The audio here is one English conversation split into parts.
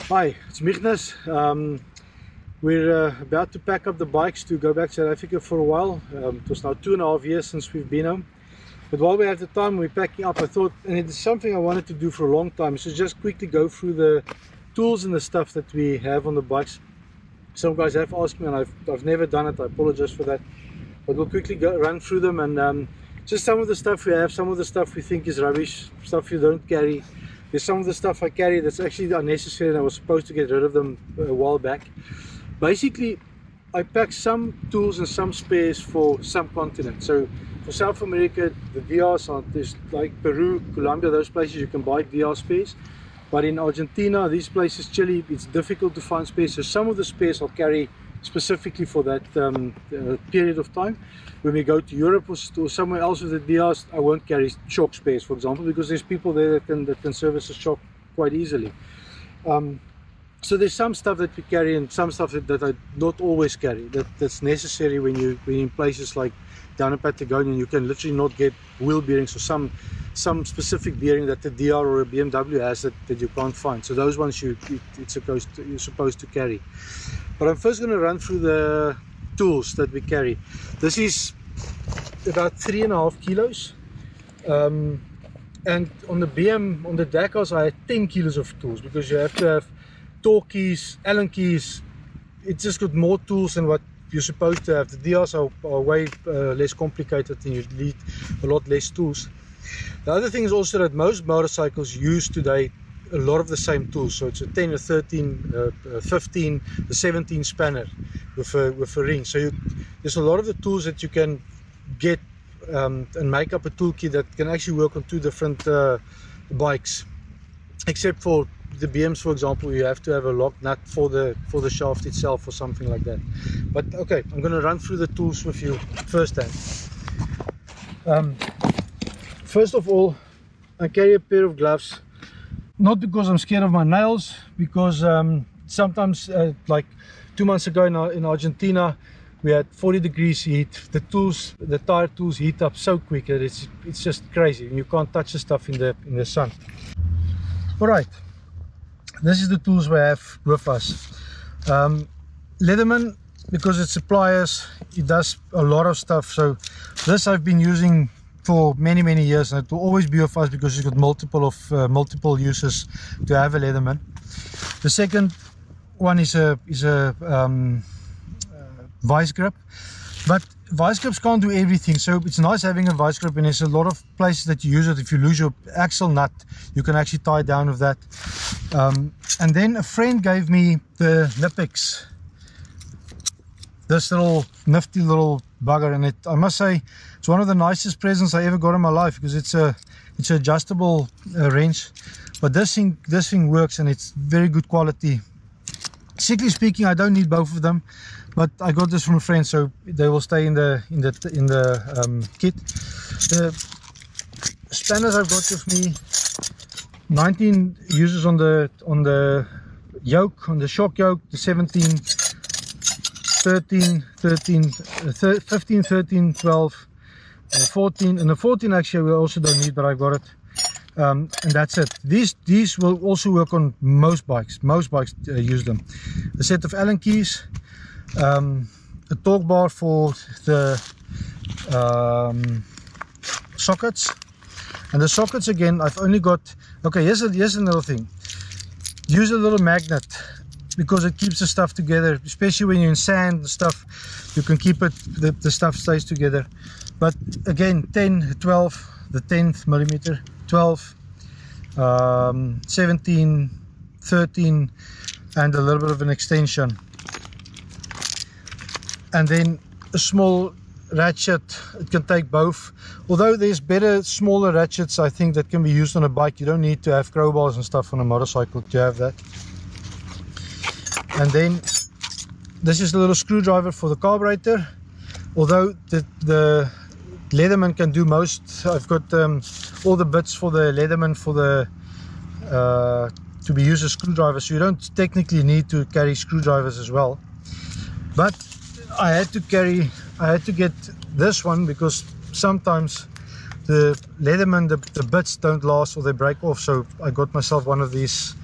Hi, it's Michnas. We're about to pack up the bikes to go back to South Africa for a while. It was now 2.5 years since we've been home. But while we have the time, we're packing up. I thought, and it's something I wanted to do for a long time, so just quickly go through the tools and the stuff that we have on the bikes. Some guys have asked me, and I've never done it. I apologize for that. But we'll quickly run through them, and just some of the stuff we have, some of the stuff we think is rubbish, stuff you don't carry. There's some of the stuff I carry that's actually unnecessary, and I was supposed to get rid of them a while back. Basically, I pack some tools and some spares for some continents. So for South America, the DRs are there's like Peru, Colombia, those places you can buy DR spares. But in Argentina, these places, Chile, it's difficult to find spares. So some of the spares I'll carry specifically for that period of time. When we go to Europe or somewhere else with the DRs, I won't carry shock spares, for example, because there's people there that can service a shock quite easily. So there's some stuff that we carry and some stuff that I not always carry. That's necessary when you're in places like down in Patagonia. You can literally not get wheel bearings or some specific bearing that the DR or a BMW has that you can't find. So those ones you're supposed to carry. But I'm first going to run through the tools that we carry. This is about 3.5 kilos. And on the BM, on the Dakars, I had 10 kilos of tools, because you have to have torque keys, Allen keys. It's just got more tools than what you're supposed to have. The DRs are way less complicated, and you need a lot less tools. The other thing is also that most motorcycles use today a lot of the same tools. So it's a 10, a 13, 15, a 17 spanner with a ring. So there's a lot of the tools that you can get and make up a toolkit that can actually work on two different bikes, except for the BMs, for example. You have to have a lock nut for the shaft itself or something like that. But okay, I'm going to run through the tools with you firsthand. First of all, I carry a pair of gloves, not because I'm scared of my nails, because sometimes like 2 months ago in Argentina, we had 40 degrees heat. The tire tools heat up so quick that it's just crazy. You can't touch the stuff in the sun. All right, this is the tools we have with us. Leatherman, because it's suppliers, it does a lot of stuff. So this I've been using for many years, and it will always be with us because it's got multiple uses to have a Leatherman. The second one is a vice grip, but vice grips can't do everything, so it's nice having a vice grip, and there's a lot of places that you use it. If you lose your axle nut, you can actually tie it down with that. And then a friend gave me the Knipex, this little nifty little bugger, and I must say it's one of the nicest presents I ever got in my life, because it's an adjustable wrench. But this thing works, and it's very good quality. Strictly speaking, I don't need both of them, but I got this from a friend, so they will stay in the kit. The spanners I've got with me, 19 uses on the yoke, on the shock yoke, the 17, 13, 15, 13, 12, 14, and the 14 actually we also don't need, but I got it. And that's it. These will also work on most bikes. Most bikes use them. A set of Allen keys, a torque bar for the sockets, and the sockets again I've only got. Okay, here's another thing. Use a little magnet, because it keeps the stuff together, especially when you're in sand and stuff. You can keep it, the stuff stays together. But again, 10, 12, the 10th millimeter, 12, 17, 13, and a little bit of an extension. And then a small ratchet. It can take both, although there's better smaller ratchets I think that can be used on a bike. You don't need to have crowbars and stuff on a motorcycle to have that. And then this is a little screwdriver for the carburetor, although the Leatherman can do most. I've got all the bits for the Leatherman for the to be used as screwdrivers, so you don't technically need to carry screwdrivers as well. But I had to get this one, because sometimes the Leatherman, the bits don't last or they break off, so I got myself one of these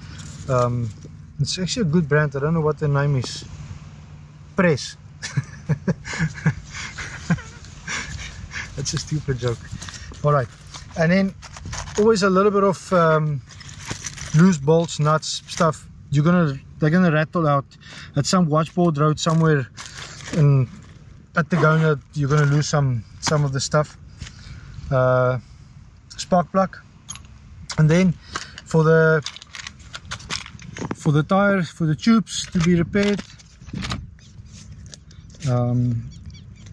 It's actually a good brand. I don't know what the name is. Press. That's a stupid joke. Alright, and then always a little bit of loose bolts, nuts, stuff. They're gonna rattle out at some washboard road somewhere in Patagonia. You're gonna lose some of the stuff. Spark plug, and then for the tire, for the tubes to be repaired,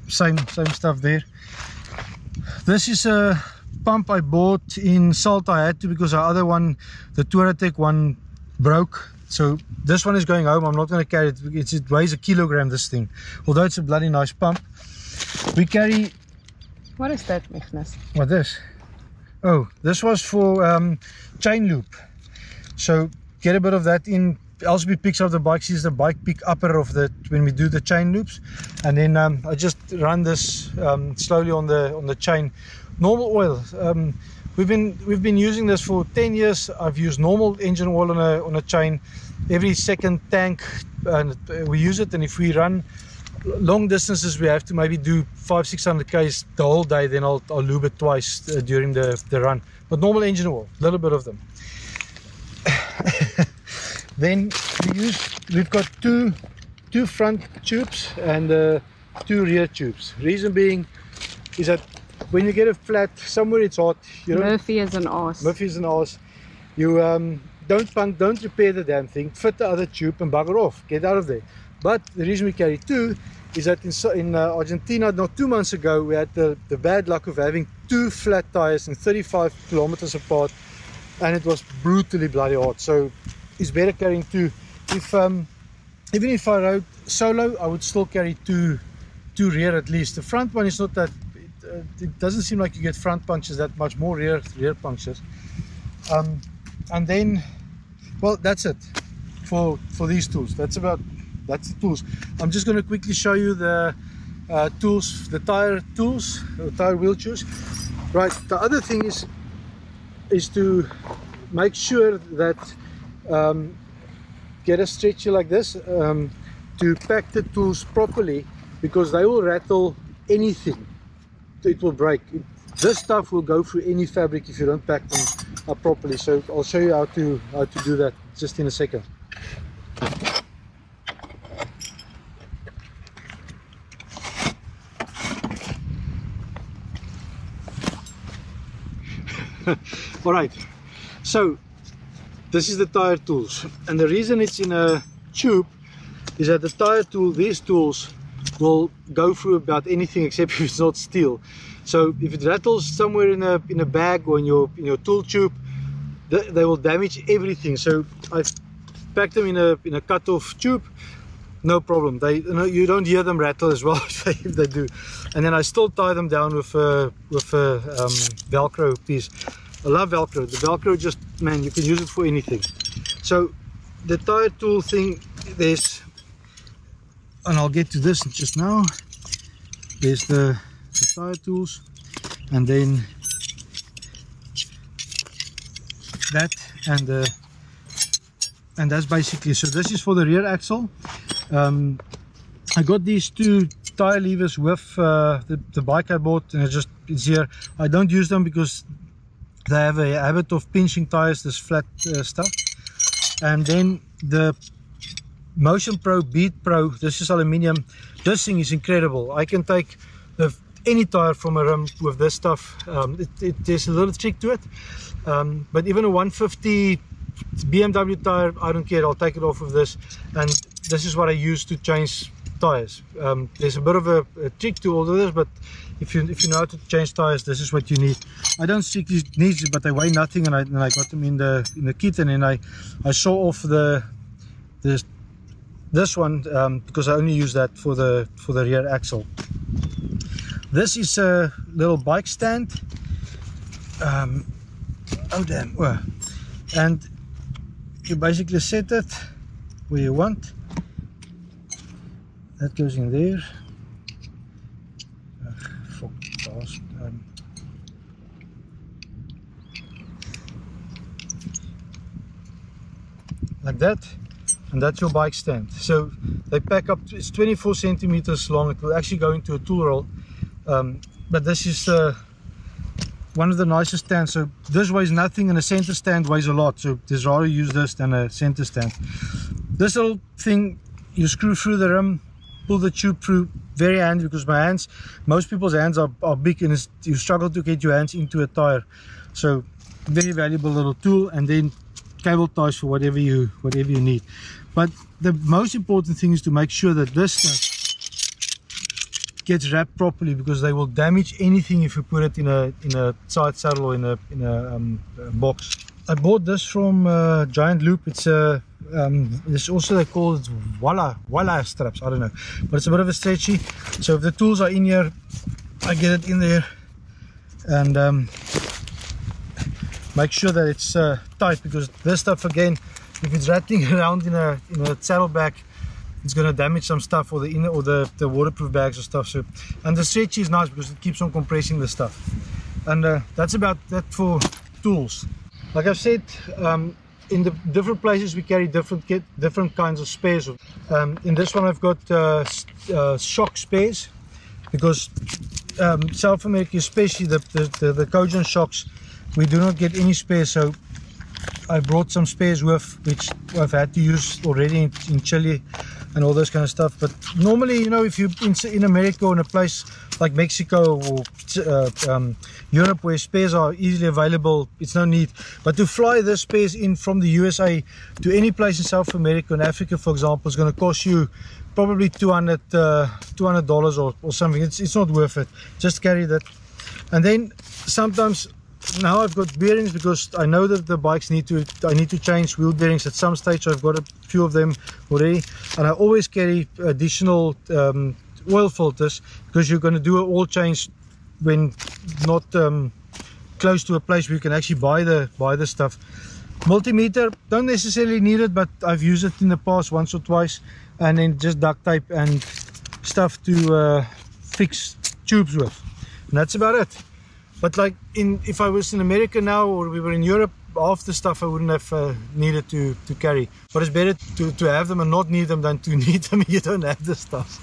same stuff there. This is a pump I bought in Salta. I had to because our other one, the TourTech one, broke. So this one is going home. I'm not going to carry it. It weighs 1 kilogram, this thing. Although it's a bloody nice pump. We carry... What is that, Magnus? What this? Oh, this was for chain loop. So get a bit of that in. LCB picks up the bike, sees the bike pick upper of the, when we do the chain loops. And then I just run this slowly on the chain. Normal oil. We've been using this for 10 years. I've used normal engine oil on a chain every second tank, and we use it. And if we run long distances, we have to maybe do 500-600 k's the whole day. Then I'll lube it twice during the run. But normal engine oil, a little bit of them. Then we've got two front tubes and 2 rear tubes. Reason being is that when you get a flat, somewhere it's hot. Murphy is an arse. Murphy is an arse. You don't repair the damn thing, fit the other tube and bugger off, get out of there. But the reason we carry 2 is that in Argentina, not 2 months ago, we had the bad luck of having 2 flat tires and 35 kilometers apart, and it was brutally bloody hot. So it's better carrying 2. Even if I rode solo, I would still carry two rear at least. The front one is not that. It doesn't seem like you get front punctures that much, more rear punctures. And then, well, that's it for these tools. That's the tools. I'm just going to quickly show you the tools, the tire tools, the tire wheel tools. Right. The other thing is to make sure that get a stretcher like this to pack the tools properly, because they will rattle anything. It will break. This stuff will go through any fabric if you don't pack them up properly. So I'll show you how to do that just in a second. All right, so this is the tire tools, and the reason it's in a tube is that the tire tool, these tools, will go through about anything except if it's not steel. So if it rattles somewhere in a bag or in your tool tube, they will damage everything. So I've packed them in a cut-off tube, no problem. You don't hear them rattle as well if they do. And then I still tie them down with a Velcro piece. I love Velcro. The Velcro just, man, you can use it for anything. So the tire tool thing, there's, and I'll get to this just now. There's the tire tools, and then that, and that's basically, so this is for the rear axle. I got these 2 tire levers with the bike I bought, and it's here. I don't use them because they have a habit of pinching tires, this flat stuff. And then the Motion Pro Beat Pro, this is aluminium. This thing is incredible. I can take any tire from a rim with this stuff. There's a little trick to it, but even a 150 BMW tire, I don't care, I'll take it off with this. And this is what I use to change tires. There's a bit of a trick to all of this, but if you know how to change tires, this is what you need. I don't strictly need it, but they weigh nothing, and I got them in the kit, and then I saw off this one because I only use that for the rear axle. This is a little bike stand. Oh damn! Well, and you basically set it where you want. That goes in there. Like that. and that's your bike stand. So they pack up, it's 24 centimeters long. It will actually go into a tool roll, but this is one of the nicest stands. So this weighs nothing and a center stand weighs a lot, so there's rather use this than a center stand. This little thing, you screw through the rim, pull the tube through. Very handy, because my hands, most people's hands are big, and you struggle to get your hands into a tire. So very valuable little tool. And then cable ties for whatever you need. But the most important thing is to make sure that this stuff gets wrapped properly, because they will damage anything if you put it in a side saddle or in a box. I bought this from Giant Loop. It's a this also, they call it walla straps, I don't know, but it's a bit of a stretchy. So if the tools are in here, I get it in there and make sure that it's tight, because this stuff, again, if it's rattling around in a saddlebag, it's going to damage some stuff, or the inner, or the waterproof bags or stuff. So, and the stretchy is nice because it keeps on compressing the stuff. And that's about that for tools. Like I've said, in the different places we carry different kinds of spares. In this one I've got shock spares, because South America, especially the Kojun shocks, we do not get any spares. So I brought some spares with, which I've had to use already in Chile and all this kind of stuff. But normally, you know, if you're in America or in a place like Mexico or Europe where spares are easily available, it's no need. But to fly the spares in from the USA to any place in South America and Africa, for example, is going to cost you probably $200 or something. It's not worth it. Just carry that. And then sometimes, now I've got bearings, because I know that the bikes I need to change wheel bearings at some stage. So I've got a few of them already, and I always carry additional oil filters, because you're going to do an oil change when not close to a place where you can actually buy the stuff. Multimeter, don't necessarily need it, but I've used it in the past once or twice. And then just duct tape and stuff to fix tubes with, and that's about it. But like if I was in America now, or we were in Europe, half the stuff I wouldn't have needed to carry. But it's better to have them and not need them than to need them and you don't have the stuff.